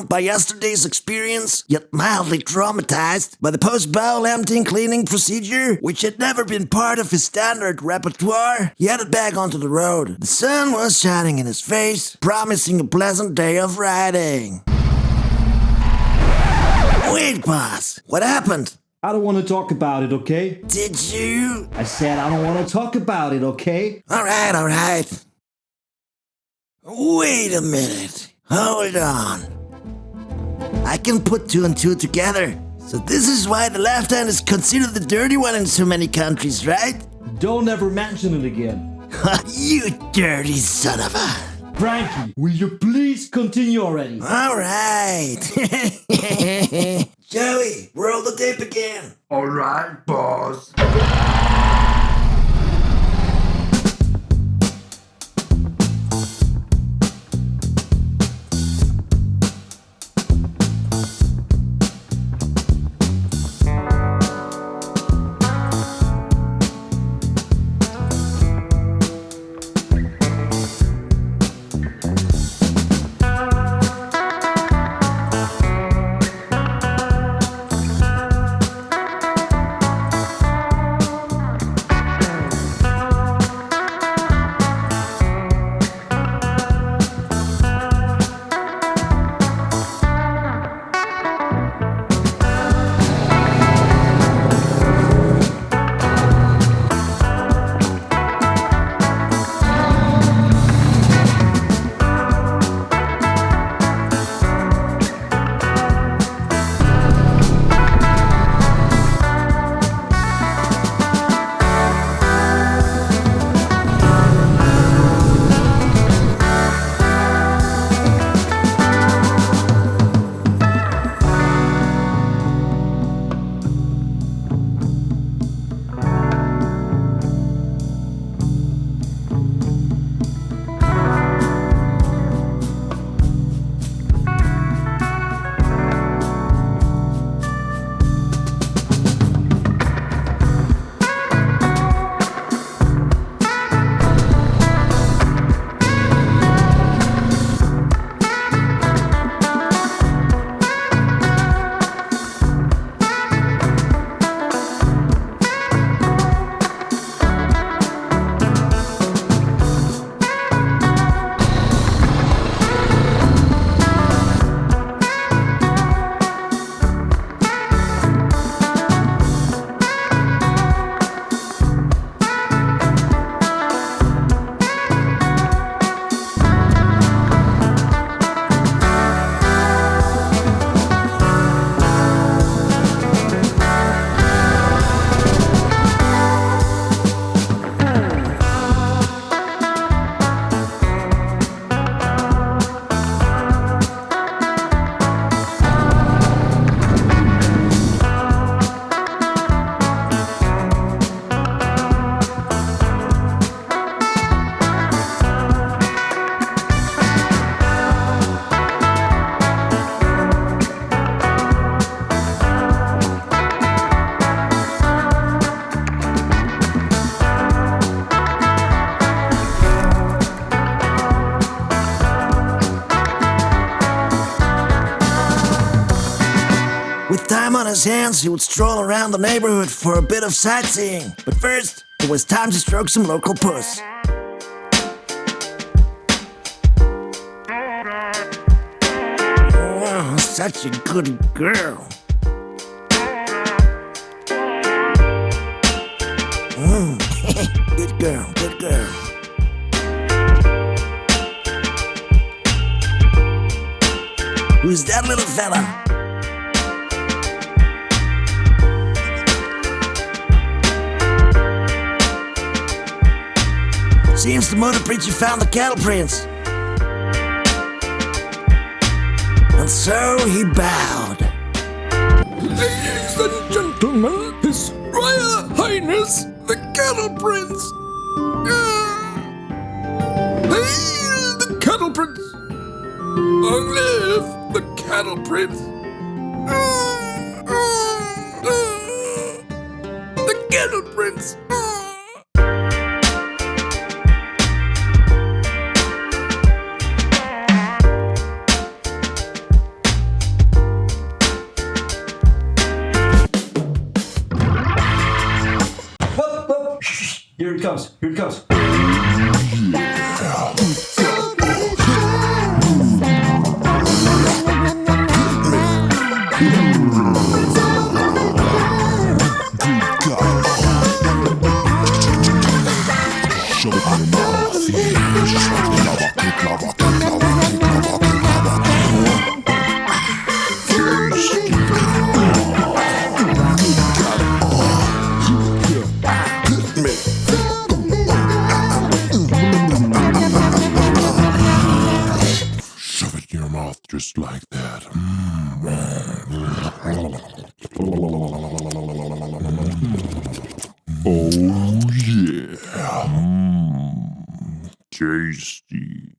overwhelmed by yesterday's experience, yet mildly traumatized by the post-bowel emptying cleaning procedure, which had never been part of his standard repertoire, he headed back onto the road. The sun was shining in his face, promising a pleasant day of riding. Wait, boss. What happened? I don't want to talk about it, okay? Did you? I said I don't want to talk about it, okay? Alright. Wait a minute. Hold on. I can put two and two together. So this is why the left hand is considered the dirty one in so many countries, right? Don't ever mention it again. You dirty son of a... Frankie, will you please continue already? Alright. Joey, roll the tape again. Alright, boss. With time on his hands, he would stroll around the neighborhood for a bit of sightseeing. But first, it was time to stroke some local puss. Oh, such a good girl. Good girl, good girl. Who's that little fella? Seems the Moto Preacher found the cattle prince. And so he bowed. Ladies and gentlemen, His Royal Highness, the Cattle Prince. Hail the Cattle Prince! Long live the Cattle Prince! The Cattle Prince! Here it comes. Here it comes. Shove it in your mouth just like that. Oh yeah. Tasty.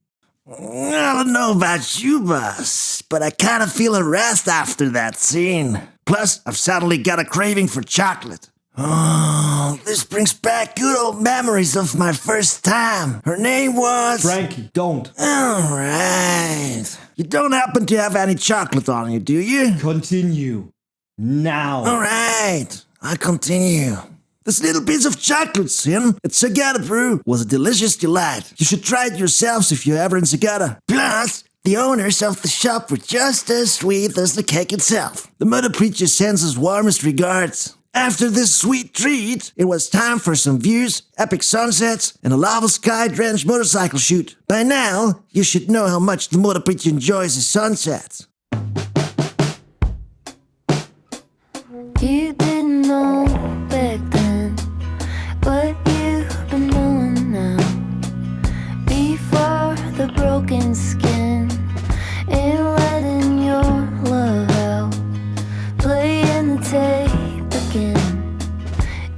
I don't know about you, boss, but I kind of feel a rest after that scene. Plus, I've suddenly got a craving for chocolate. Oh, this brings back good old memories of my first time. Her name was... Frankie, don't. Alright. You don't happen to have any chocolate on you, do you? Continue. Now. Alright, I'll continue. This little piece of chocolate, Sin, at Sagada Brew was a delicious delight. You should try it yourselves if you're ever in Sagada. Plus, the owners of the shop were just as sweet as the cake itself. The Moto Preacher sends his warmest regards. After this sweet treat, it was time for some views, epic sunsets, and a lava sky-drenched motorcycle shoot. By now, you should know how much the Moto Preacher enjoys his sunsets. You didn't know back then what you've been doing now. Before the broken skin and letting your love out, playing the tape again.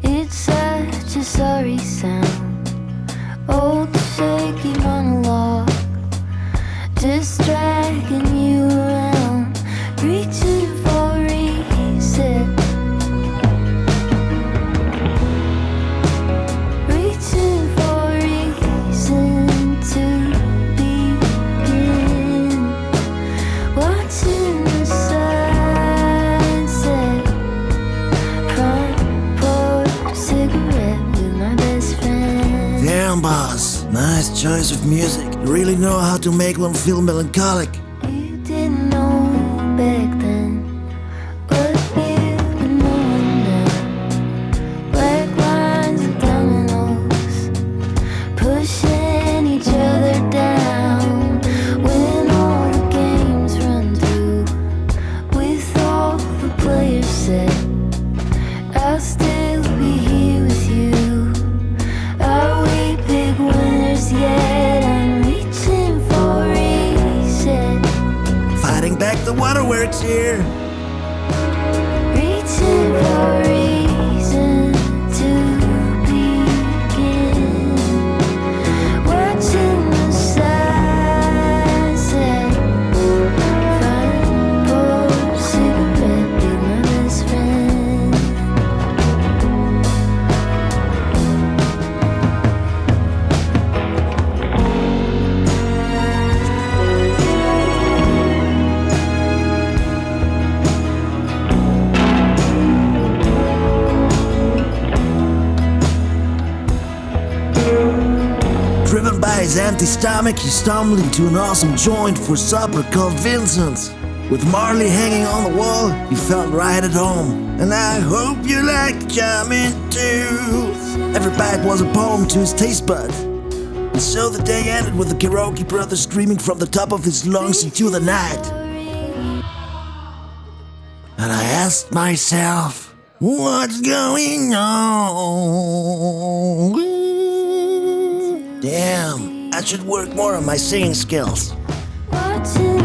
It's such a sorry sound. Old shaky monologue, just dragging you around, reaching for reset. Damn, boss. Nice choice of music. You really know how to make one feel melancholic. You didn't know back then what you've been knowing now. Black lines and dominoes, pushing each other down. When all the games run through, with all the players set, I'll still be here with you. Are we big winners yet? I'm reaching for reset. Fighting back the waterworks here. Reaching for reason to begin. Watching the sunset. Find pour cigarette with my best friend. Driven by his empty stomach, he stumbled into an awesome joint for supper called Vincent's. With Marley hanging on the wall, he felt right at home. And I hope you like jamming too. Every bite was a poem to his taste buds. And so the day ended with the karaoke brother screaming from the top of his lungs into the night. And I asked myself, what's going on? Damn, I should work more on my singing skills. Watching